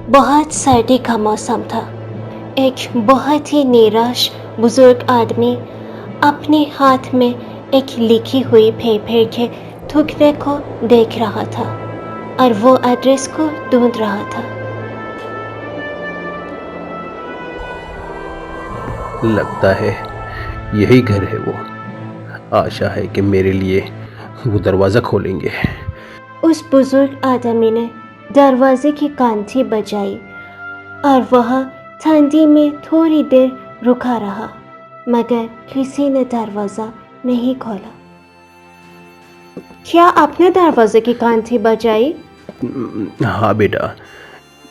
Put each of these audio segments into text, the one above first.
बहुत सर्दी का मौसम था। एक बहुत ही निराश बुजुर्ग आदमी अपने हाथ में एक लिखी हुई पेपर के टुकड़े को देख रहा था और वो एड्रेस को ढूंढ रहा था। लगता है यही घर है वो। आशा है कि मेरे लिए वो दरवाज़ा खोलेंगे। उस बुजुर्ग आदमी ने दरवाजे की घंटी बजाई और वह ठंडी में थोड़ी देर रुका रहा, मगर किसी ने दरवाजा नहीं खोला। क्या आपने दरवाजे की घंटी बजाई? हाँ बेटा,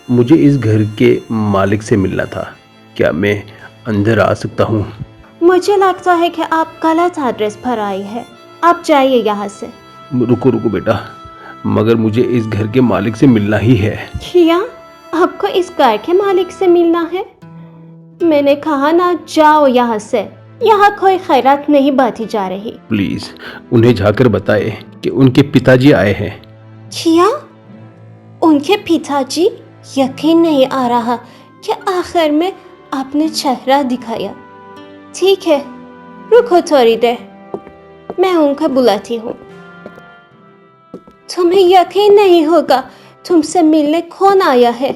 मुझे इस घर के मालिक से मिलना था। क्या मैं अंदर आ सकता हूँ? मुझे लगता है कि आप गलत एड्रेस पर आई है। आप जाइए यहाँ से। रुको रुको बेटा, मगर मुझे इस घर के मालिक से मिलना ही है। क्या आपको इस घर के मालिक से मिलना है? मैंने कहा ना, जाओ यहाँ से। यहाँ कोई खैरात नहीं बांटी जा रही। प्लीज उन्हें जाकर बताए कि उनके पिताजी आए हैं। क्या उनके पिताजी? यकीन नहीं आ रहा कि आखिर में आपने चेहरा दिखाया। ठीक है, रुको थोड़ी देर, मैं उनको बुलाती हूँ। तुम्हें यकीन नहीं होगा, तुमसे मिलने कौन आया है?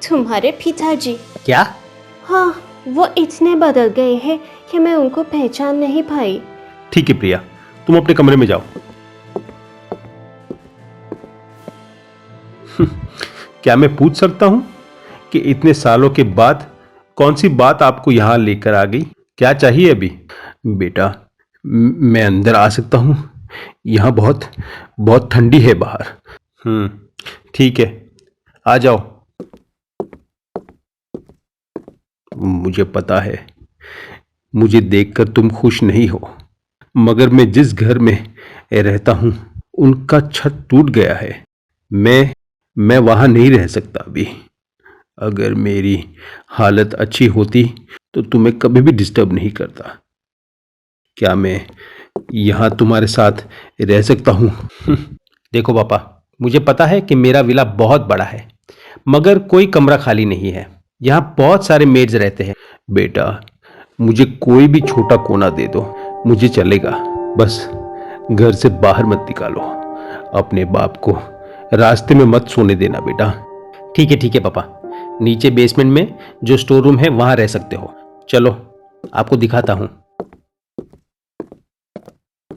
तुम्हारे पिताजी। क्या? हाँ, वो इतने बदल गए हैं कि मैं उनको पहचान नहीं पाई। ठीक है प्रिया, तुम अपने कमरे में जाओ। क्या मैं पूछ सकता हूँ कि इतने सालों के बाद कौन सी बात आपको यहाँ लेकर आ गई? क्या चाहिए अभी? बेटा, मैं अंदर आ सकता हूँ? यहाँ बहुत बहुत ठंडी है बाहर। ठीक है, आ जाओ। मुझे पता है, मुझे देखकर तुम खुश नहीं हो, मगर मैं जिस घर में रहता हूँ उनका छत टूट गया है। मैं वहां नहीं रह सकता अभी। अगर मेरी हालत अच्छी होती तो तुम्हें कभी भी डिस्टर्ब नहीं करता। क्या मैं यहाँ तुम्हारे साथ रह सकता हूँ? देखो पापा, मुझे पता है कि मेरा विला बहुत बड़ा है, मगर कोई कमरा खाली नहीं है। यहाँ बहुत सारे मेड्स रहते हैं। बेटा, मुझे कोई भी छोटा कोना दे दो, मुझे चलेगा। बस घर से बाहर मत निकालो। अपने बाप को रास्ते में मत सोने देना बेटा। ठीक है पापा, नीचे बेसमेंट में जो स्टोर रूम है वहां रह सकते हो। चलो आपको दिखाता हूं।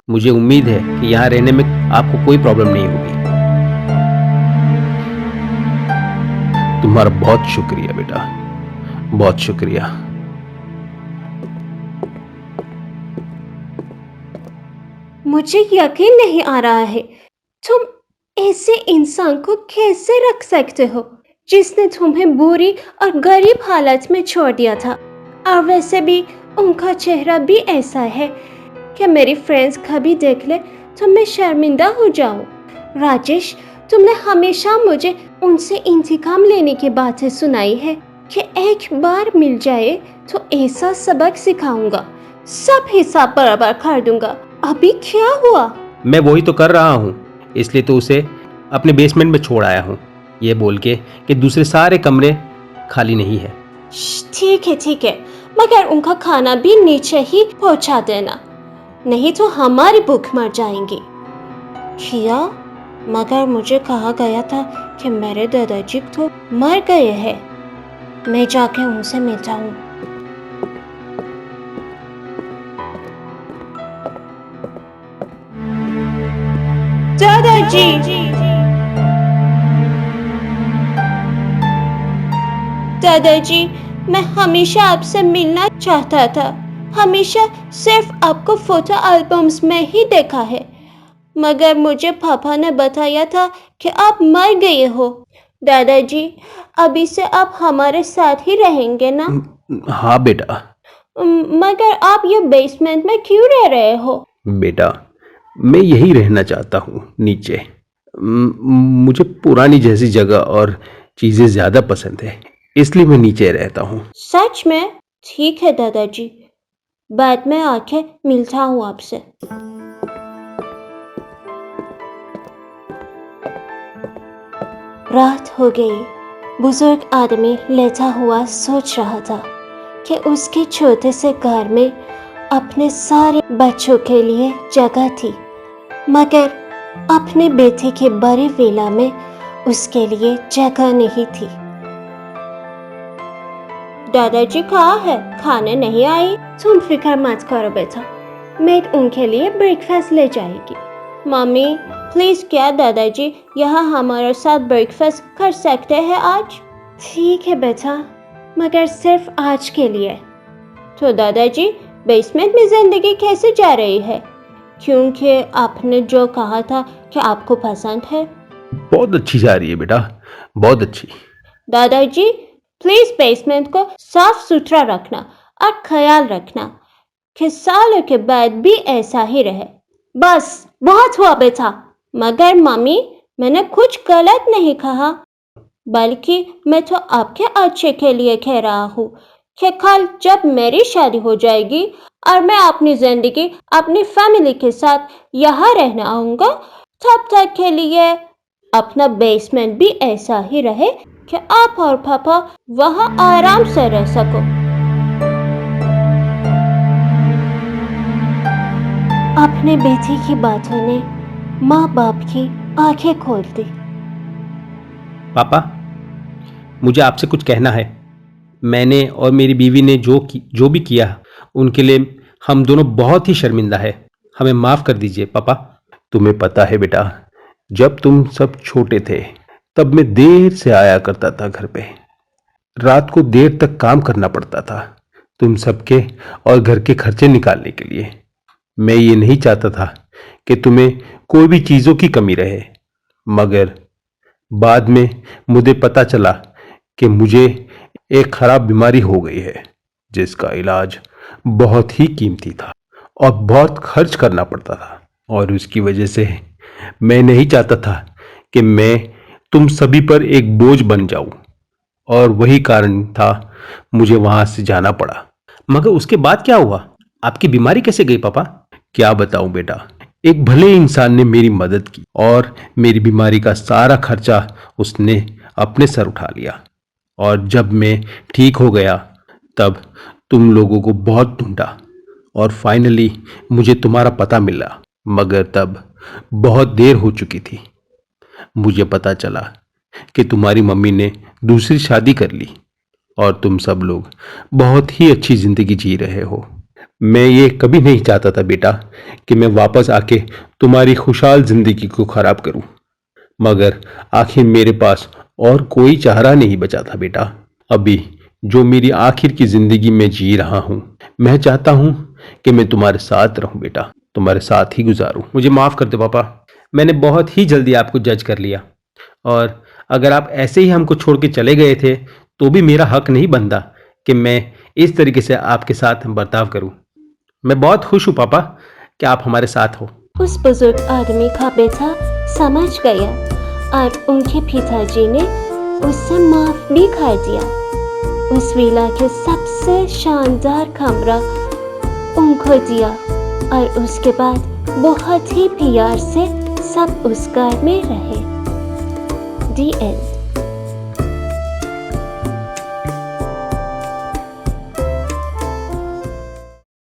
मुझे उम्मीद है कि यहाँ रहने में आपको कोई प्रॉब्लम नहीं होगी। तुम्हारा बहुत शुक्रिया बेटा, बहुत शुक्रिया। मुझे यकीन नहीं आ रहा है, तुम ऐसे इंसान को कैसे रख सकते हो जिसने तुम्हें बुरी और गरीब हालत में छोड़ दिया था। और वैसे भी उनका चेहरा भी ऐसा है कि मेरी फ्रेंड्स कभी देख ले तो मैं शर्मिंदा हो जाऊं। राजेश, तुमने हमेशा मुझे उनसे इंतकाम लेने की बातें सुनाई है कि एक बार मिल जाए तो ऐसा सबक सिखाऊंगा, सब हिसाब बराबर कर दूंगा। अभी क्या हुआ? मैं वही तो कर रहा हूँ, इसलिए तो उसे अपने बेसमेंट में छोड़ आया हूँ, ये बोल के कि दूसरे सारे कमरे खाली नहीं है। ठीक है, मगर उनका खाना भी नीचे ही पहुंचा देना, नहीं तो हमारी भूख मर जाएंगी। किया, मगर मुझे कहा गया था कि मेरे दादाजी तो मर गए हैं। मैं जाके उनसे मिलता हूँ। दादाजी, दादाजी, मैं हमेशा आपसे मिलना चाहता था। हमेशा सिर्फ आपको फोटो एल्बम्स में ही देखा है, मगर मुझे पापा ने बताया था कि आप मर गए हो। दादाजी, अभी से आप हमारे साथ ही रहेंगे ना? हाँ बेटा। मगर आप ये बेसमेंट में क्यों रह रहे हो? बेटा, मैं यही रहना चाहता हूँ नीचे। मुझे पुरानी जैसी जगह और चीजें ज्यादा पसंद है, इसलिए मैं नीचे रहता हूँ। सच में? ठीक है दादाजी, बाद में आके मिलता हूँ आपसे। रात हो गई बुजुर्ग आदमी लेटा हुआ सोच रहा था कि उसके छोटे से घर में अपने सारे बच्चों के लिए जगह थी, मगर अपने बेटे के बड़े विला में उसके लिए जगह नहीं थी। दादाजी कहाँ है? खाने नहीं आई? तुम फिक्र मत करो बेटा, मैं उनके लिए ब्रेकफास्ट ले जाएगी। मम्मी प्लीज, क्या दादाजी यहाँ हमारे साथ ब्रेकफास्ट कर सकते हैं आज? ठीक है बेटा, मगर सिर्फ आज के लिए। तो दादाजी बेसमेंट में जिंदगी कैसे जा रही है? क्योंकि आपने जो कहा था कि आपको पसंद है। बहुत अच्छी जा रही है बेटा, बहुत अच्छी। दादाजी प्लीज बेसमेंट को साफ सुथरा रखना और ख्याल रखना कि सालों के बाद भी ऐसा ही रहे। बस बहुत हुआ बेटा। मगर मम्मी, मैंने कुछ गलत नहीं कहा, बल्कि मैं तो आपके अच्छे के लिए कह रहा हूँ कि कल जब मेरी शादी हो जाएगी और मैं अपनी जिंदगी अपनी फैमिली के साथ यहाँ रहने आऊँगा, तब तक के लिए अपना बेसमेंट भी ऐसा ही रहे कि आप और पापा वहाँ आराम से रह सको। अपने बेटे की बातों ने माँ बाप की आंखें खोल दी। पापा, मुझे आपसे कुछ कहना है। मैंने और मेरी बीवी ने जो भी किया उनके लिए हम दोनों बहुत ही शर्मिंदा है। हमें माफ़ कर दीजिए पापा। तुम्हें पता है बेटा, जब तुम सब छोटे थे तब मैं देर से आया करता था घर पे। रात को देर तक काम करना पड़ता था तुम सबके और घर के खर्चे निकालने के लिए। मैं ये नहीं चाहता था कि तुम्हें कोई भी चीज़ों की कमी रहे, मगर बाद में मुझे पता चला कि मुझे एक खराब बीमारी हो गई है जिसका इलाज बहुत ही कीमती था और बहुत खर्च करना पड़ता था, और उसकी वजह से मैं नहीं चाहता था कि मैं तुम सभी पर एक बोझ बन जाऊं, और वही कारण था मुझे वहां से जाना पड़ा। मगर उसके बाद क्या हुआ? आपकी बीमारी कैसे गई पापा? क्या बताऊं बेटा, एक भले इंसान ने मेरी मदद की और मेरी बीमारी का सारा खर्चा उसने अपने सर उठा लिया। और जब मैं ठीक हो गया तब तुम लोगों को बहुत ढूंढा और फाइनली मुझे तुम्हारा पता मिला, मगर तब बहुत देर हो चुकी थी। मुझे पता चला कि तुम्हारी मम्मी ने दूसरी शादी कर ली और तुम सब लोग बहुत ही अच्छी जिंदगी जी रहे हो। मैं ये कभी नहीं चाहता था बेटा कि मैं वापस आके तुम्हारी खुशहाल जिंदगी को खराब करूं, मगर आखिर मेरे पास और कोई चारा नहीं बचा था बेटा। अभी जो मेरी आखिर की जिंदगी में जी रहा हूं, मैं चाहता हूं कि मैं तुम्हारे साथ रहूं बेटा, तुम्हारे साथ ही गुजारूं। मुझे माफ कर दो पापा, मैंने बहुत ही जल्दी आपको जज कर लिया, और अगर आप ऐसे ही हमको छोड़ के चले गए थे तो भी मेरा हक नहीं बनता कि मैं इस तरीके से आपके साथ बर्ताव करूं। मैं बहुत खुश हूं पापा कि आप हमारे साथ हो। उस बुजुर्ग आदमी का बेटा समझ गया और उनके पिताजी ने उससे माफ भी कर दिया। उस विला के सबसे शानदार कमरा उनको दिया और उसके बाद बहुत ही प्यार से सब उस घर में रहे। दी एंड।